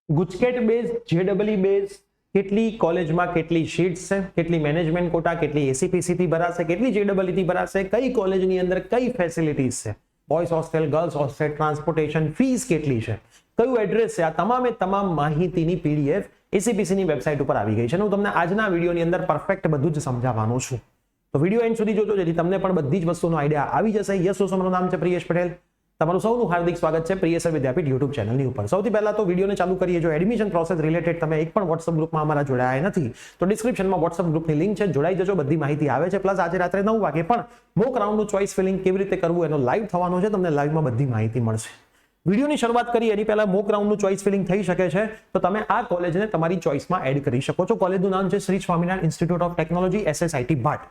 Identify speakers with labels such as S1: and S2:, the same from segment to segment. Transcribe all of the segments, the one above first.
S1: GUJCET base, જેડબલઈ base, કેટલી કોલેજમાં કેટલી સીટ્સ છે, કેટલી મેનેજમેન્ટ કોટા, કેટલી એસીપીસી થી ભરાશે, કેટલી જેડબલઈ થી ભરાશે, કઈ કોલેજની અંદર કઈ ફેસિલિટીઝ છે, boys hostel, girls hostel, transportation, fees કેટલી છે, કયું એડ્રેસ છે, આ તમામ માહિતીની પીડીએફ એસીપીસી ની વેબસાઇટ ઉપર આવી ગઈ છે. હું તમને આજના વિડીયોની અંદર પરફેક્ટ બધું જ સમજાવવાનું છું. તો વિડીયો એન્ડ સુધી જોજો જેથી તમને પણ બધી જ વસ્તુનો આઈડિયા આવી જશે. યસ દોસ્તો, મારું નામ છે પ્રિયેશ પટેલ. તમારું સૌનું હાર્દિક સ્વાગત છે પ્રિયેશ વિદ્યાપીઠ યુટ્યુબ ચેનલની ઉપર. સૌથી પહેલા તો વિડીયોને ચાલુ કરીએ. જો એડમિશન પ્રોસેસ રિલેટેડ તમે એક પણ વોટ્સઅપ ગ્રુપમાં અમારા જોડાયા નથી તો ડિસ્ક્રિપ્શનમાં વોટ્સઅપ ગ્રુપની લિંક છે, જોડાઈ જજો. બધી માહિતી આવે છે. પ્લસ આજે રાત્રે 9 વાગે પણ મોક રાઉન્ડનું ચોઇસ ફિલિંગ કેવી રીતે કરવું એનો લાઈવ થવાનો છે. તમને લાઈવમાં બધી માહિતી મળશે. વિડીયોની શરૂઆત કરીએ એની પહેલા મોક રાઉન્ડનું ચોઇસ ફિલિંગ થઈ શકે છે તો તમે આ કોલેજને તમારી ચોઇસમાં એડ કરી શકો છો. કોલેજનું નામ છે Shri Swaminarayan institute of technology SSIT ભાટ.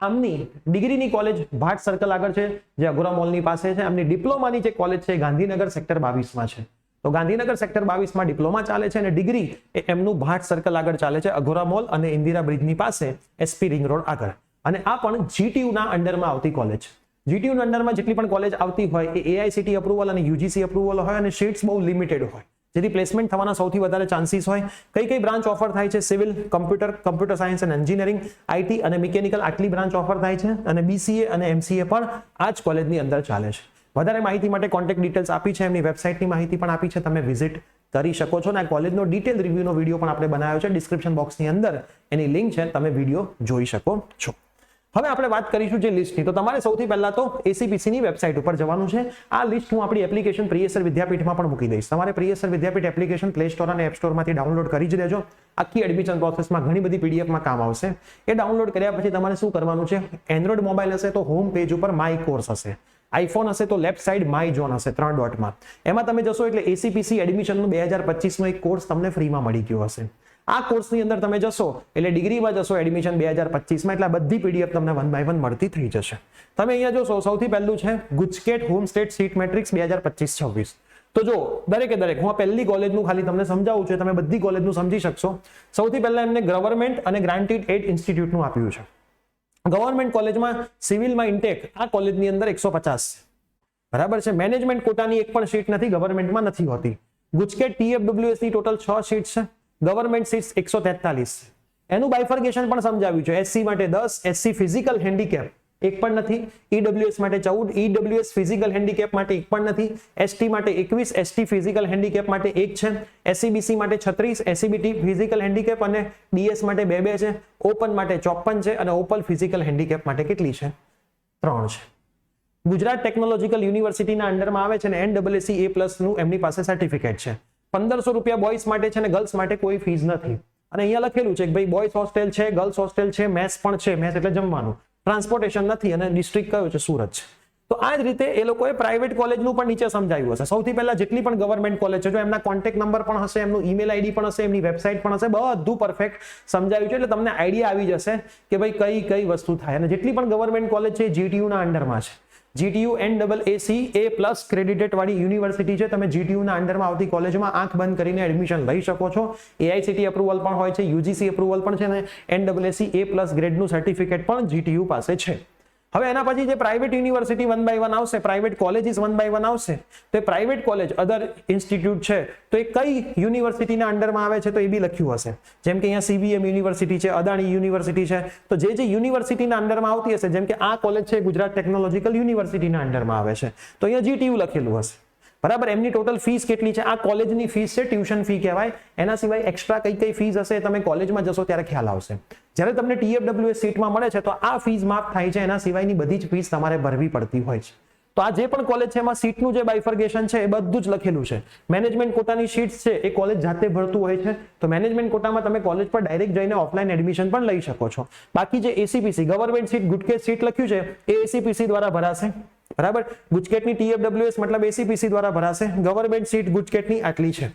S1: આમની ડિગ્રીની કોલેજ ભાટ સર્કલ આગળ છે જે અઘોરા મોલની પાસે છે. આમની ડિપ્લોમાની જે કોલેજ છે ગાંધીનગર સેક્ટર 22માં છે. તો ગાંધીનગર સેક્ટર 22માં ડિપ્લોમા ચાલે છે અને ડિગ્રી એ એમનું ભાટ સર્કલ આગળ ચાલે છે, અઘોરા મોલ અને ઇન્દિરા બ્રિજની પાસે SP રિંગ રોડ આગળ. અને આ પણ GTU ના અંડરમાં આવતી કોલેજ. GTU ના અંડરમાં જેટલી પણ કોલેજ આવતી હોય એ AICT અપ્રુવલ અને UGC અપ્રુવલ હોય અને સીટ્સ બહુ લિમિટેડ હોય જેથી પ્લેસમેન્ટ થવાના સૌથી વધારે ચાન્સીસ હોય. કઈ બ્રાન્ચ ઓફર થાય છે? સિવિલ, કમ્પ્યુટર સાયન્સ અને એન્જિનિયરિંગ, IT અને મિકેનિકલ આટલી બ્રાન્ચ ઓફર થાય છે અને BCA અને MCA પણ આ જ કોલેજની અંદર ચાલે છે. વધારે માહિતી માટે કોન્ટેક્ટ ડિટેલ્સ આપી છે, એમની વેબસાઇટની માહિતી પણ આપી છે, તમે વિઝિટ કરી શકો છો. અને આ કોલેજનો ડિટેલ રિવ્યુનો વિડીયો પણ આપણે બનાવ્યો છે, ડિસ્ક્રિપ્શન બોક્સની અંદર એની લિંક છે, તમે વિડીયો જોઈ શકો છો. હવે આપણે વાત કરીશું જે લિસ્ટની. તો તમારે સૌથી પહેલા તો એસીપીસી ની વેબસાઇટ ઉપર જવાનું છે. આ લિસ્ટ હું આપણી એપ્લિકેશન પ્રિયેશ વિદ્યાપીઠમાં પણ મૂકી દઈશ. તમારે પ્રિયેશ વિદ્યાપીઠ એપ્લિકેશન પ્લે સ્ટોર અને એપ સ્ટોરમાંથી ડાઉનલોડ કરી જ લેજો. આખી એડમિશન પ્રોસેસમાં ઘણી બધી પીડીએફમાં કામ આવશે. એ ડાઉનલોડ કર્યા પછી તમારે શું કરવાનું છે? એન્ડ્રોઇડ મોબાઈલ હશે તો હોમ પેજ ઉપર માય કોર્સ હશે, આઈફોન હશે તો લેફ્ટ સાઈડ માય ઝોન હશે 3 ડોટમાં. એમાં તમે જશો એટલે એસીપીસી એડમિશનનું 2025નો એક કોર્સ તમને ફ્રીમાં મળી ગયો હશે. આ કોર્સની અંદર તમે જશો એટલે ડિગ્રીમાં જશો એડમિશન 2025માં એટલે બધી પીડીએફ તમને 1 બાય 1 મળતી થઈ જશે. તમે અહીંયા જોશો સૌથી પહેલું છે GUJCET home state seat matrix 2025-26. તો જો દરેકે દરેક હું આ પહેલી કોલેજનું ખાલી તમને સમજાવું છું, તમે બધી કોલેજનું સમજી શકશો. સૌથી પહેલા એમને ગવર્મેન્ટ અને ગ્રાન્ટેડ એડ ઇન્સ્ટિટ્યૂટનું આપ્યું છે. ગવર્મેન્ટ કોલેજમાં સિવિલમાં ઇન્ટેક આ કોલેજની અંદર 150 બરાબર છે. મેનેજમેન્ટ કોટાની એક પણ સીટ નથી, ગવર્મેન્ટમાં નથી હોતી. ગુજકેટ TFWS ની ટોટલ 6 સીટ છે, ગવર્મેન્ટ સીટ્સ 143. એનું બાયફર્ગેશન પણ સમજાવ્યું છે. SC માટે 10, SC ફિઝિકલ હેન્ડીકેપ એક પણ નથી, EWS માટે 14, EWS ફિઝિકલ હેન્ડીકેપ માટે એક પણ નથી, ST માટે 21, ST ફિઝિકલ હેન્ડીકેપ માટે એક છે, SCBC માટે 36, SCBT ફિઝિકલ હેન્ડીકેપ અને DS માટે 2 છે, ઓપન માટે 54 છે અને ઓપલ ફિઝિકલ હેન્ડીકેપ માટે કેટલી છે? 3 છે. ગુજરાત ટેકનોલોજીકલ યુનિવર્સિટીના અંડરમાં આવે છે અને NAAC A+ નું એમની પાસે સર્ટિફિકેટ છે. 1500 રૂપિયા બોયઝ માટે છે અને ગર્લ્સ માટે કોઈ ફીસ નથી. અને અહીંયા લખેલું છે કે ભાઈ બોયઝ હોસ્ટેલ છે, ગર્લ્સ હોસ્ટેલ છે, મેસ પણ છે, મેસ એટલે જમવાનું, ટ્રાન્સપોર્ટેશન નથી અને ડિસ્ટ્રિક્ટ કયો છે? સુરત છે. તો આ જ રીતે એ લોકોએ પ્રાઇવેટ કોલેજનું પણ નીચે સમજાવ્યું હશે. સૌથી પહેલા જેટલી પણ ગવર્મેન્ટ કોલેજ છે જો એમના કોન્ટેક્ટ નંબર પણ હશે, એમનું ઈમેલ આઈડી પણ હશે, એમની વેબસાઇટ પણ હશે, બધું પરફેક્ટ સમજાવ્યું છે એટલે તમને આઈડિયા આવી જશે કે ભાઈ કઈ વસ્તુ થાય. અને જેટલી પણ ગવર્મેન્ટ કોલેજ છે GTU ના અંડરમાં છે. GTU NAAC A+ ક્રેડિટેડ વાળી યુનિવર્સિટી છે. તમે GTU ના અંડરમાં આવતી કોલેજમાં આંખ બંધ કરીને એડમિશન લઈ શકો છો. AICT અપ્રુવલ પણ હોય છે, UGC અપ્રુવલ પણ છે અને NAAC A+ ગ્રેડનું સર્ટિફિકેટ પણ GTU પાસે છે. હવે એના પછી જે પ્રાઇવેટ યુનિવર્સિટી 1 બાય 1 આવશે, પ્રાઇવેટ કોલેજીસ 1 બાય 1 આવશે. તો એ પ્રાઇવેટ કોલેજ અધર ઇન્સ્ટિટ્યૂટ છે તો એ કઈ યુનિવર્સિટીના અંડરમાં આવે છે તો એ બી લખ્યું હશે. જેમ કે અહીંયા CBM યુનિવર્સિટી છે, અદાણી યુનિવર્સિટી છે. તો જે યુનિવર્સિટીના અંડરમાં આવતી હશે, જેમ કે આ કોલેજ છે ગુજરાત ટેકનોલોજીકલ યુનિવર્સિટીના અંડરમાં આવે છે તો અહીંયા GTU લખેલું હશે. બરાબર. એમની ટોટલ ફીસ કેટલી છે? આ કોલેજની ફીસ છે, ટ્યુશન ફી કહેવાય. એના સિવાય એક્સ્ટ્રા કઈ ફીસ હશે તમે કોલેજમાં જશો ત્યારે ખ્યાલ આવશે. જ્યારે તમને TFWS સીટમાં મળે છે તો આ ફીસ માફ થાય છે, એના સિવાયની બધી જ ફીસ તમારે ભરવી પડતી હોય છે. તો આ જે પણ કોલેજ છે એમાં સીટનું જે બાયફર્ગેશન છે એ બધું જ લખેલું છે. મેનેજમેન્ટ કોટાની સીટ્સ છે એ કોલેજ જાતે ભરતું હોય છે. તો મેનેજમેન્ટ કોટામાં તમે કોલેજ પર ડાયરેક્ટ જઈને ઓફલાઈન એડમિશન પણ લઈ શકો છો. બાકી જે ACPC government seat GUJCET seat લખ્યું છે એ એસીપીસી દ્વારા ભરાશે. બરાબર. ગુજકેટની TFWS મતલબ એસીપીસી દ્વારા ભરાશે. ગવર્મેન્ટ સીટ ગુજકેટની આટલી છે.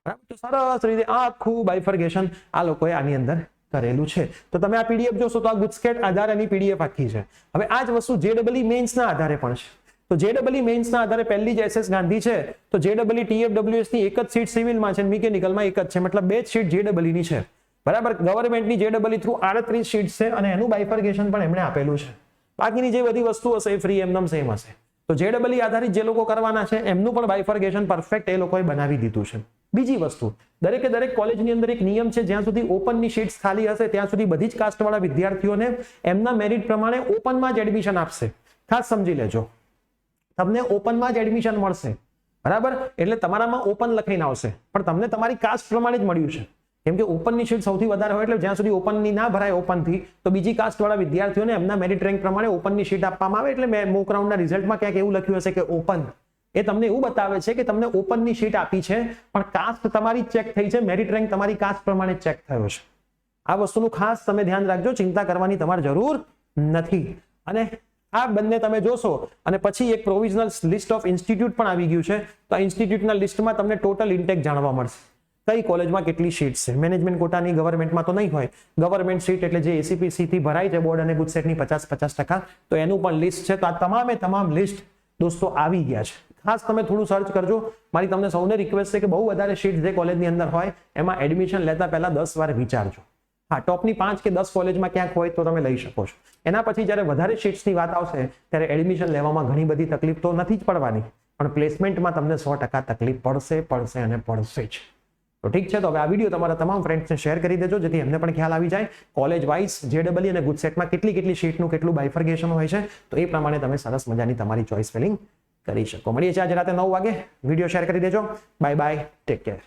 S1: બરાબર. તો સરસ રીતે આ આખું બાયફર્ગેશન આ લોકોએ આની અંદર કરેલું છે. તો તમે આ પીડીએફ જોશો તો આ ગુજકેટ આધાર એની પીડીએફ આખી છે. હવે આ જ વસ્તુ JEE મેન્સના આધારે પણ છે. તો JEE મેન્સના આધારે પહેલી જ SS ગાંધી છે તો JEE TFWS ની એક જ સીટ સિવિલમાં છે, મિકેનિકલમાં એક જ છે, મતલબ 2 જ સીટ JEE ની છે. બરાબર. ગવર્મેન્ટની JEE થ્રુ 38 સીટ છે અને એનું બાયફર્ગેશન પણ એમણે આપેલું છે. બાકીની જે બધી વસ્તુ હશે એ ફ્રી એમનેમ સેમ હશે. તો JEE આધારિત જે લોકો કરવાના છે એમનું પણ બાયફર્ગેશન પરફેક્ટ એ લોકોએ બનાવી દીધું છે. બીજી વસ્તુ, દરેકે દરેક કોલેજની અંદર એક નિયમ છે, જ્યાં સુધી ઓપનની સીટ્સ ખાલી હશે ત્યાં સુધી બધી જ કાસ્ટવાળા વિદ્યાર્થીઓને એમના મેરિટ પ્રમાણે ઓપનમાં જ એડમિશન આપશે. ખાસ સમજી લેજો, તમને ઓપનમાં જ એડમિશન મળશે, બરાબર? એટલે તમારામાં ઓપન લખાઈને આવશે, પણ તમને તમારી કાસ્ટ પ્રમાણે જ મળ્યું છે. કેમ કે ઓપનની સીટ સૌથી વધારે હોય, એટલે જ્યાં સુધી ઓપનની ના ભરાય ઓપનથી, તો બીજી કાસ્ટવાળા વિદ્યાર્થીઓને એમના મેરિટ રેન્ક પ્રમાણે ઓપનની સીટ આપવામાં આવે. એટલે મોક રાઉન્ડના રિઝલ્ટમાં ક્યાંક એવું લખ્યું હશે કે ઓપન, એ તમને એવું બતાવે છે કે તમને ઓપનની સીટ આપી છે, પણ કાસ્ટ તમારી ચેક થઈ છે, મેરિટ રેન્ક તમારી કાસ્ટ પ્રમાણે ચેક થયો છે. આ વસ્તુનું ખાસ તમે ધ્યાન રાખજો, ચિંતા કરવાની તમારે જરૂર નથી. અને આ બંને તમે જોશો અને પછી એક પ્રોવિઝનલ લિસ્ટ ઓફ ઇન્સ્ટિટ્યૂટ પણ આવી ગયું છે. તો આ ઇન્સ્ટિટ્યૂટના લિસ્ટમાં તમને ટોટલ ઇન્ટેક જાણવા મળશે, કઈ કોલેજમાં કેટલી સીટ છે. મેનેજમેન્ટ કોટાની ગવર્મેન્ટમાં તો નહીં હોય, ગવર્મેન્ટ સીટ એટલે જે એસીપીસી થી ભરાય છે બોર્ડ અને ગુજસેટની 50-50%, તો એનું પણ લિસ્ટ છે. તો આ તમામે તમામ લિસ્ટ દોસ્તો આવી ગયા છે. ખાસ તમે થોડું સર્ચ કરજો. મારી તમને સૌને રિક્વેસ્ટ છે કે બહુ વધારે સીટ જે કોલેજની અંદર હોય એમાં એડમિશન લેતા પહેલા 10 વાર વિચારજો. હા, ટોપની 5 કે 10 કોલેજમાં ક્યાંક હોય તો તમે લઈ શકો છો. એના પછી જ્યારે વધારે સીટ્સની વાત આવશે ત્યારે એડમિશન લેવામાં ઘણી બધી તકલીફ તો નથી જ પડવાની, પણ પ્લેસમેન્ટમાં તમને 100% તકલીફ પડશે અને પડશે જ. તો ઠીક છે, તો હવે આ વિડીયો તમારા તમામ ફ્રેન્ડ્સને શેર કરી દેજો, જેથી એમને પણ ખ્યાલ આવી જાય કોલેજ વાઇઝ જેડબલઈ અને ગુજસેટમાં કેટલી સીટનું કેટલું બાયફર્ગેશન હોય છે. તો એ પ્રમાણે તમે સરસ મજાની તમારી ચોઇસ ફિલિંગ કરી શકો. મળીએ છીએ આજે રાતે 9 વાગે. વિડીયો શેર કરી દેજો. Bye bye, take care.